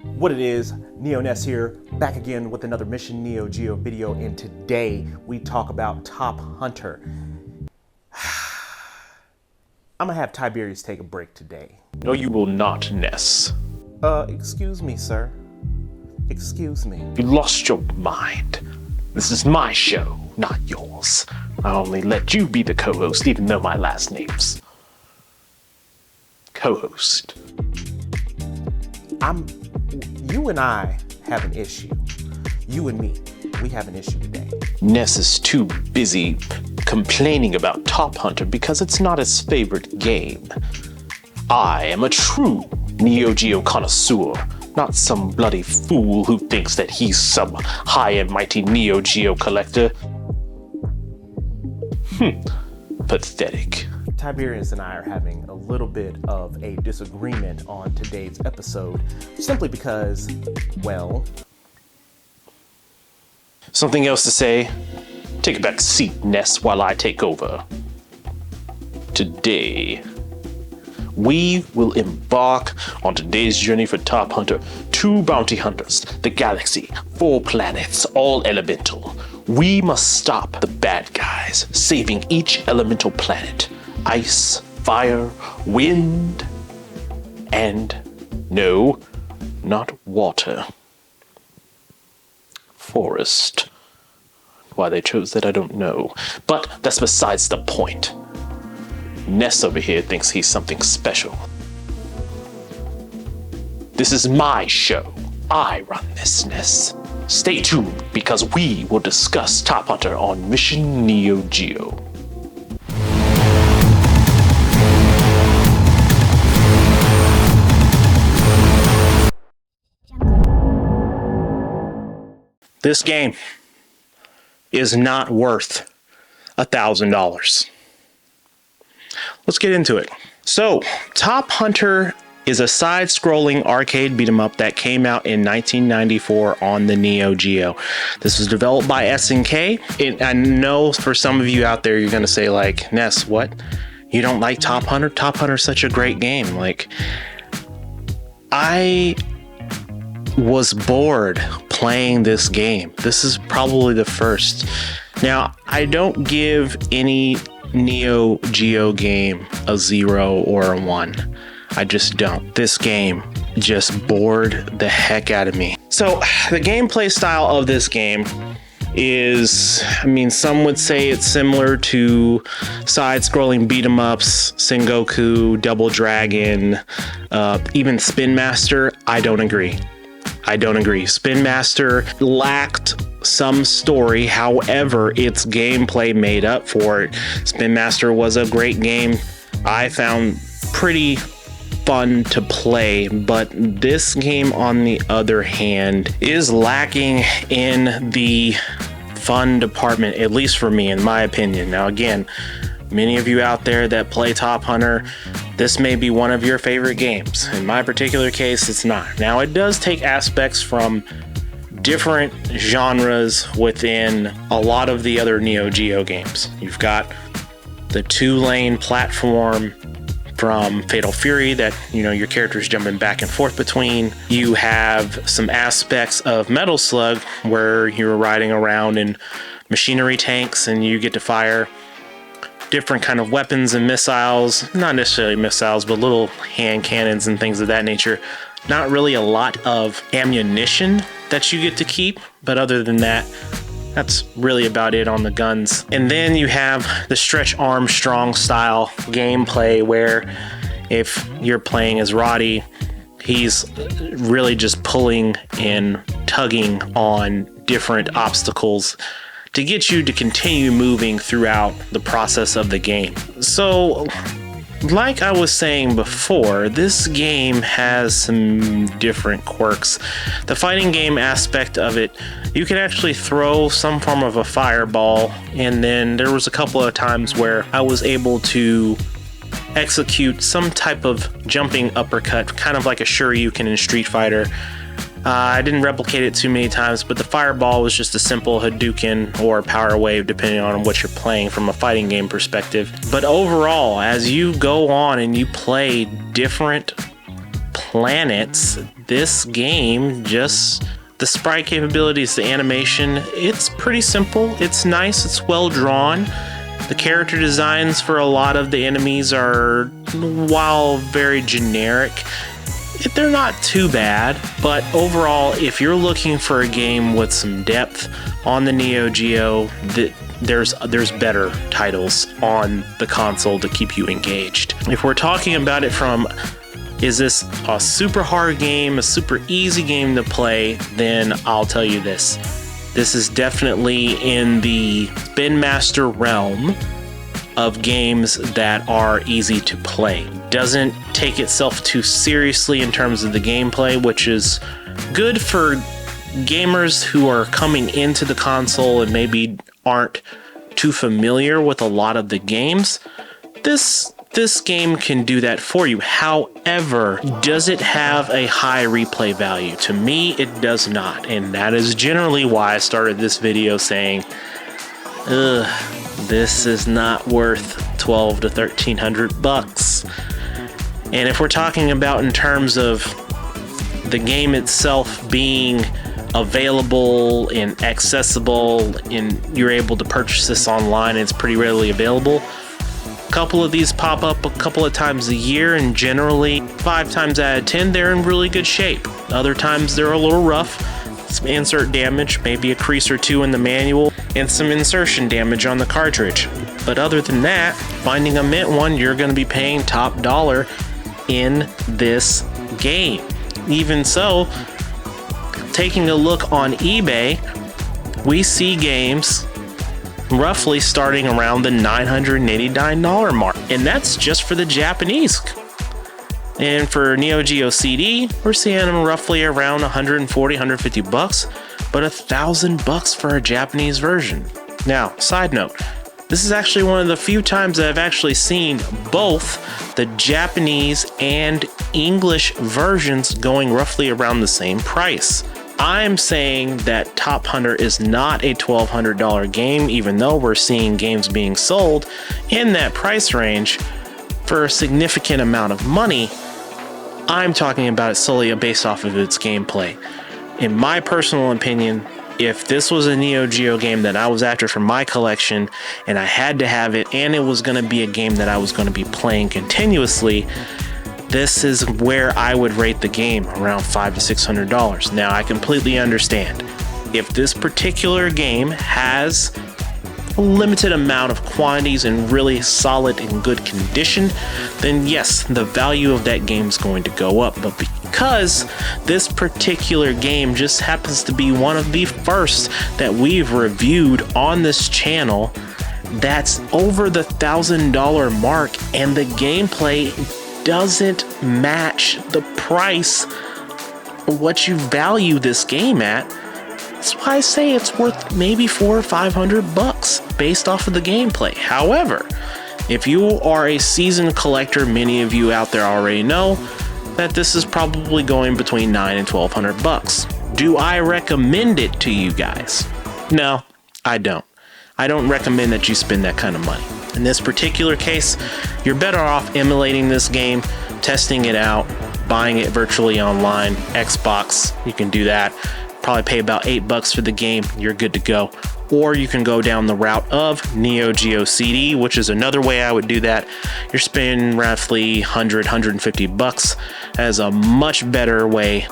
What it is, Neo here, back again with another Mission Neo Geo video, and today we talk about Top Hunter. I'm gonna have Tiberius take a break today. No, you will not, Ness. Excuse me, sir. Excuse me. You lost your mind. This is my show, not yours. I only let you be the co-host, even though my last name's co-host. You and I have an issue. You and me, we have an issue today. Ness is too busy complaining about Top Hunter because it's not his favorite game. I am a true Neo Geo connoisseur, not some bloody fool who thinks that he's some high and mighty Neo Geo collector. Pathetic. Tiberius and I are having a little bit of a disagreement on today's episode, simply because, well... Something else to say? Take a back seat, Ness, while I take over. Today, we will embark on today's journey for Top Hunter. 2 bounty hunters, the galaxy, 4 planets, all elemental. We must stop the bad guys, saving each elemental planet. Ice, fire, wind, and no, not water. Forest. Why they chose that, I don't know. But that's besides the point. Ness over here thinks he's something special. This is my show. I run this, Ness. Stay tuned, because we will discuss Top Hunter on Mission Neo Geo. This game is not worth $1,000. Let's get into it. So, Top Hunter is a side-scrolling arcade beat-em-up that came out in 1994 on the Neo Geo. This was developed by SNK. I know for some of you out there, you're gonna say like, Ness, what? You don't like Top Hunter? Top Hunter's such a great game. Like, I was bored playing this game. This is probably the first. Now, I don't give any Neo Geo game a 0 or a 1. I just don't. This game just bored the heck out of me. So the gameplay style of this game is, I mean, some would say it's similar to side-scrolling beat-em-ups, Sengoku, Double Dragon, even Spin Master. I don't agree. Spin Master lacked some story, however, its gameplay made up for it. Spin Master was a great game. I found pretty fun to play, but this game, on the other hand, is lacking in the fun department, at least for me, in my opinion. Now, again, many of you out there that play Top Hunter, this may be one of your favorite games. In my particular case, it's not. Now, it does take aspects from different genres within a lot of the other Neo Geo games. You've got the 2-lane platform from Fatal Fury that, you know, your character's jumping back and forth between. You have some aspects of Metal Slug where you're riding around in machinery tanks and you get to fire different kind of weapons and missiles, not necessarily missiles, but little hand cannons and things of that nature. Not really a lot of ammunition that you get to keep, but other than that, that's really about it on the guns. And then you have the Stretch Armstrong style gameplay where if you're playing as Roddy, he's really just pulling and tugging on different obstacles to get you to continue moving throughout the process of the game. So, like I was saying before, this game has some different quirks. The fighting game aspect of it, you can actually throw some form of a fireball, and then there was a couple of times where I was able to execute some type of jumping uppercut, kind of like a Shoryuken in Street Fighter. I didn't replicate it too many times, but the fireball was just a simple Hadouken or power wave, depending on what you're playing from a fighting game perspective. But overall, as you go on and you play different planets. This game just, the sprite capabilities, the animation, it's pretty simple. It's nice. It's well drawn. The character designs for a lot of the enemies are, while very generic, they're not too bad. But overall, if you're looking for a game with some depth on the Neo Geo, there's better titles on the console to keep you engaged. If we're talking about it from, is this a super hard game, a super easy game to play, then I'll tell you this. This is definitely in the Spin Master realm of games that are easy to play. Doesn't take itself too seriously in terms of the gameplay, which is good for gamers who are coming into the console and maybe aren't too familiar with a lot of the games. This game can do that for you. However, does it have a high replay value? To me, it does not. And that is generally why I started this video saying, this is not worth $1,200 to $1,300. And if we're talking about in terms of the game itself being available and accessible, and you're able to purchase this online, and it's pretty readily available. A couple of these pop up a couple of times a year, and generally 5 times out of 10 they're in really good shape. Other times they're a little rough, some insert damage, maybe a crease or two in the manual, and some insertion damage on the cartridge. But other than that, finding a mint one, you're going to be paying top dollar in this game. Even so, taking a look on eBay, we see games roughly starting around the $989 mark, and that's just for the Japanese. And for Neo Geo CD, we're seeing them roughly around 140, 150 bucks, but $1,000 for a Japanese version. Now, side note, this is actually one of the few times that I've actually seen both the Japanese and English versions going roughly around the same price. I'm saying that Top Hunter is not a $1,200 game, even though we're seeing games being sold in that price range for a significant amount of money. I'm talking about it solely based off of its gameplay. In my personal opinion, if this was a Neo Geo game that I was after for my collection and I had to have it, and it was going to be a game that I was going to be playing continuously, this is where I would rate the game, around $500 to $600. Now, I completely understand. If this particular game has a limited amount of quantities and really solid and good condition, then yes, the value of that game is going to go up. But because this particular game just happens to be one of the first that we've reviewed on this channel that's over the $1,000 mark, and the gameplay doesn't match the price or what you value this game at, that's why I say it's worth maybe $400 or $500 based off of the gameplay. However, if you are a seasoned collector, many of you out there already know that this is probably going between $900 and $1,200. Do I recommend it to you guys? No, I don't. I don't recommend that you spend that kind of money. In this particular case, you're better off emulating this game, testing it out, buying it virtually online, Xbox, you can do that. Probably pay about $8 for the game, you're good to go. Or you can go down the route of Neo Geo CD, which is another way I would do that. You're spending roughly $100, $150 as a much better way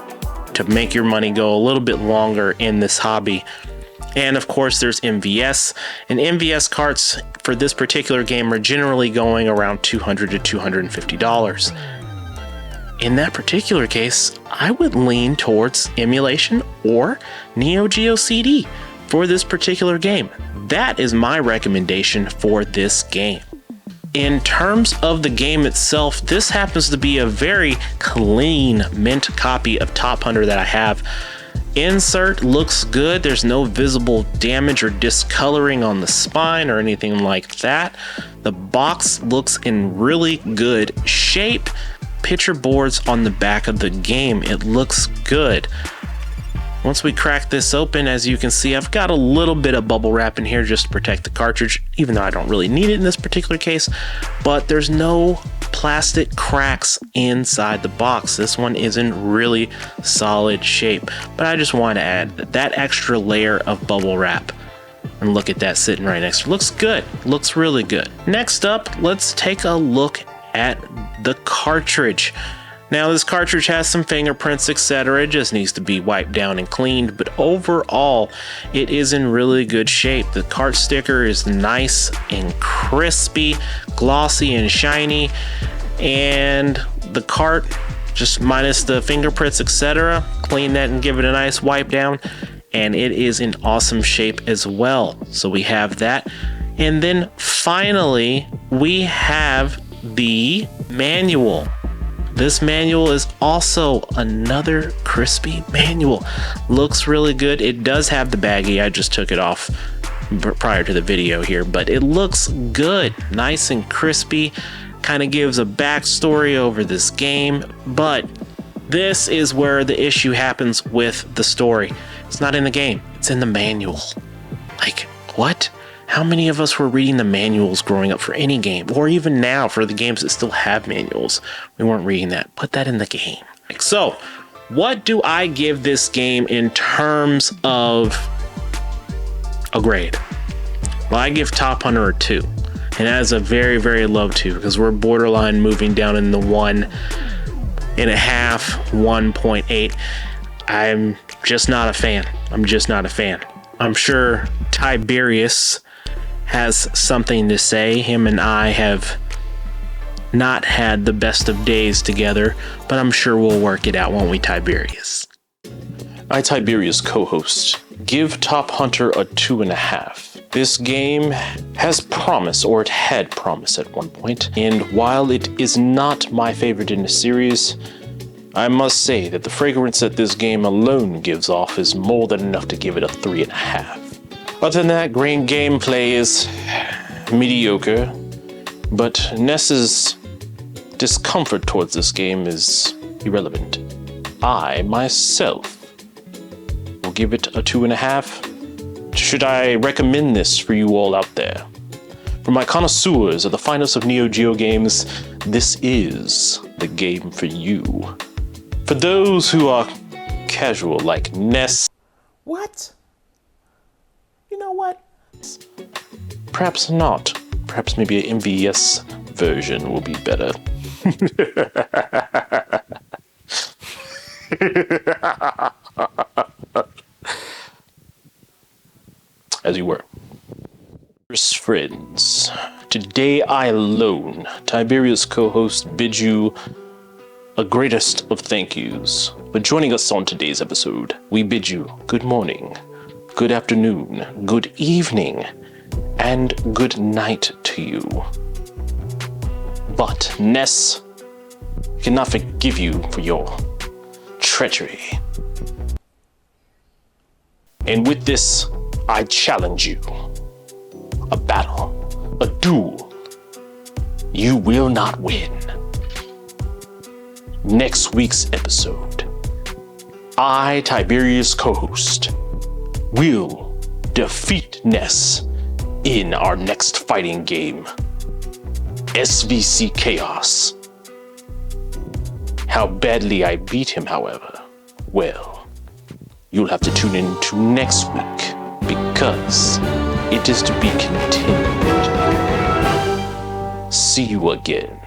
to make your money go a little bit longer in this hobby. And of course, there's MVS, and MVS carts for this particular game are generally going around $200 to $250. In that particular case, I would lean towards emulation or Neo Geo CD for this particular game. That is my recommendation for this game. In terms of the game itself, this happens to be a very clean mint copy of Top Hunter that I have. Insert looks good. There's no visible damage or discoloring on the spine or anything like that. The box looks in really good shape. Picture boards on the back of the game. It looks good. Once we crack this open, as you can see, I've got a little bit of bubble wrap in here just to protect the cartridge, even though I don't really need it in this particular case, but there's no plastic cracks inside the box. This one is in really solid shape, but I just want to add that extra layer of bubble wrap. And look at that sitting right next to it. Looks good. Looks really good. Next up, let's take a look at the cartridge. Now this cartridge has some fingerprints, etc. It just needs to be wiped down and cleaned, but overall it is in really good shape. The cart sticker is nice and crispy, glossy and shiny, and the cart, just minus the fingerprints, etc. Clean that and give it a nice wipe down, and it is in awesome shape as well. So we have that. And then finally we have the manual. This manual is also another crispy manual. Looks really good. It does have the baggie. I just took it off prior to the video here, but it looks good. Nice and crispy. Kind of gives a backstory over this game, but this is where the issue happens with the story. It's not in the game. It's in the manual. Like, what? How many of us were reading the manuals growing up for any game, or even now for the games that still have manuals? We weren't reading that. Put that in the game. So, what do I give this game in terms of a grade? Well, I give Top Hunter a 2. And that is a very, very low 2, because we're borderline moving down in the 1.5, 1.8. I'm just not a fan. I'm just not a fan. I'm sure Tiberius has something to say. Him and I have not had the best of days together, but I'm sure we'll work it out, won't we, Tiberius? I, Tiberius co-host, give Top Hunter a 2.5. This game has promise, or it had promise at one point, and while it is not my favorite in the series, I must say that the fragrance that this game alone gives off is more than enough to give it a 3.5. Other than that, grain gameplay is mediocre, but Ness's discomfort towards this game is irrelevant. I, myself, will give it a 2.5. Should I recommend this for you all out there? For my connoisseurs of the finest of Neo Geo games, this is the game for you. For those who are casual like Ness... What? You know what? Perhaps not. Perhaps maybe an MVS version will be better. As you were. Friends, today I alone, Tiberius co-host, bid you a greatest of thank yous for joining us on today's episode. We bid you good morning, good afternoon, good evening, and good night to you. But Ness cannot forgive you for your treachery. And with this, I challenge you. A battle, a duel. You will not win. Next week's episode, I, Tiberius co-host, will defeat Ness in our next fighting game, SVC Chaos. How badly I beat him, however, well, you'll have to tune in to next week, because it is to be continued. See you again.